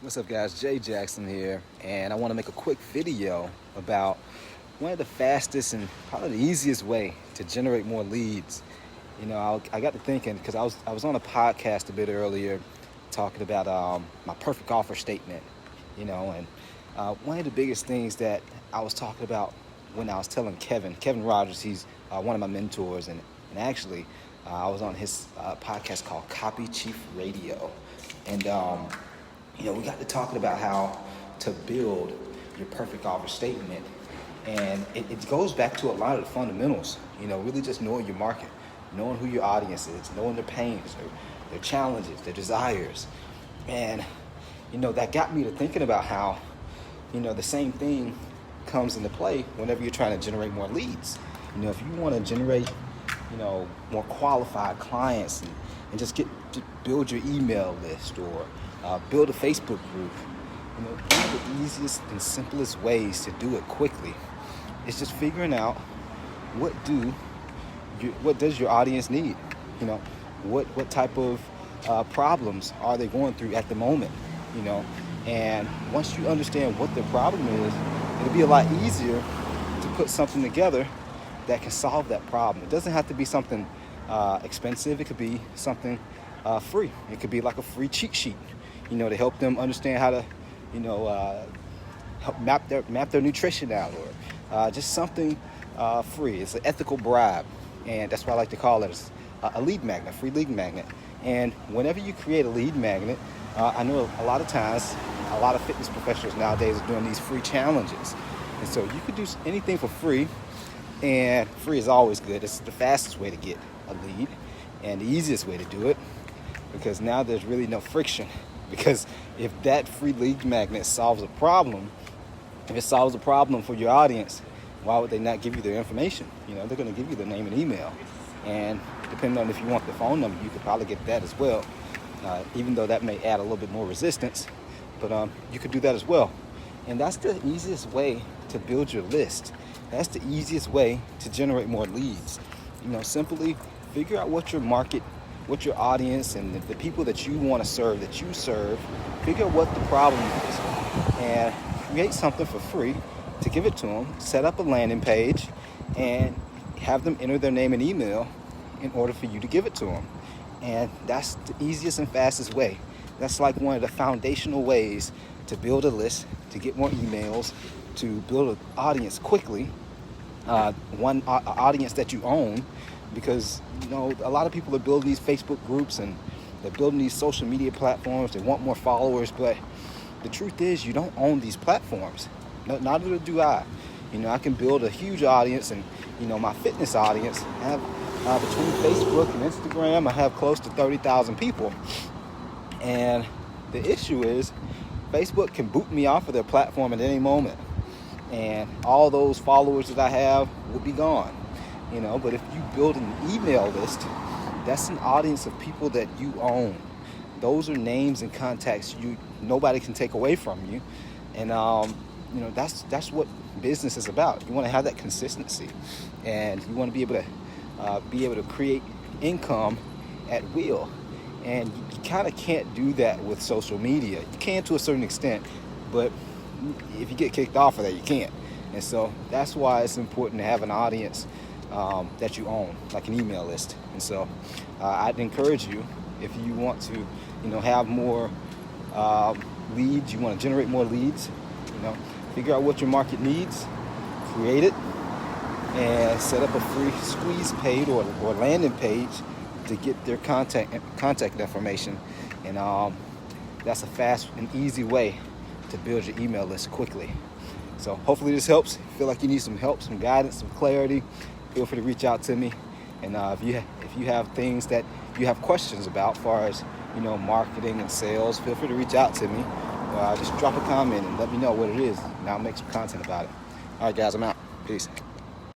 What's up, guys? Jay Jackson here, and I want to make a quick video about one of the fastest and probably the easiest way to generate more leads. I got to thinking because I was on a podcast a bit earlier talking about my perfect offer statement. And one of the biggest things that I was talking about when I was telling Kevin Rogers, he's one of my mentors, and actually I was on his podcast called Copy Chief Radio, and we got to talking about how to build your perfect offer statement. And it goes back to a lot of the fundamentals, really just knowing your market, knowing who your audience is, knowing their pains, their challenges, their desires. And, that got me to thinking about how, the same thing comes into play whenever you're trying to generate more leads. If you want to generate, more qualified clients and just build your email list or build a Facebook group. One of the easiest and simplest ways to do it quickly is just figuring out what does your audience need. What type of problems are they going through at the moment. And once you understand what their problem is, it'll be a lot easier to put something together that can solve that problem. It doesn't have to be something expensive. It could be something free. It could be like a free cheat sheet, to help them understand how to, help map their nutrition out, or just something free. It's an ethical bribe, and that's what I like to call it. It's a lead magnet, free lead magnet. And whenever you create a lead magnet, I know a lot of times, a lot of fitness professionals nowadays are doing these free challenges, and so you could do anything for free, and free is always good. It's the fastest way to get a lead and the easiest way to do it, because now there's really no friction. Because if that free lead magnet solves a problem, if it solves a problem for your audience, why would they not give you their information? They're going to give you their name and email. And depending on if you want the phone number, you could probably get that as well, even though that may add a little bit more resistance. But you could do that as well. And that's the easiest way to build your list. That's the easiest way to generate more leads. Simply figure out what your market, what your audience, and the people that you want to serve, that you serve, figure out what the problem is, and create something for free to give it to them. Set up a landing page and have them enter their name and email in order for you to give it to them. And that's the easiest and fastest way. That's like one of the foundational ways to build a list, to get more emails, to build an audience quickly, one audience that you own. Because a lot of people are building these Facebook groups and they're building these social media platforms. They want more followers, but the truth is you don't own these platforms. Neither do I. I can build a huge audience, and my fitness audience, I have between Facebook and Instagram, I have close to 30,000 people. And the issue is Facebook can boot me off of their platform at any moment, and all those followers that I have will be gone. But if you build an email list, that's an audience of people that you own. Those are names and contacts nobody can take away from you. And that's what business is about. You want to have that consistency, and you want to be able to create income at will. And you kind of can't do that with social media. You can to a certain extent, but if you get kicked off of that, you can't. And so that's why it's important to have an audience that you own, like an email list. And so I'd encourage you, if you want to, have more leads, you want to generate more leads, figure out what your market needs, create it, and set up a free squeeze page or landing page to get their contact information. And that's a fast and easy way to build your email list quickly. So hopefully this helps. If you feel like you need some help, some guidance, some clarity, feel free to reach out to me. And if you have things that you have questions about, as far as marketing and sales, feel free to reach out to me. Just drop a comment and let me know what it is, and I'll make some content about it. All right, guys, I'm out. Peace.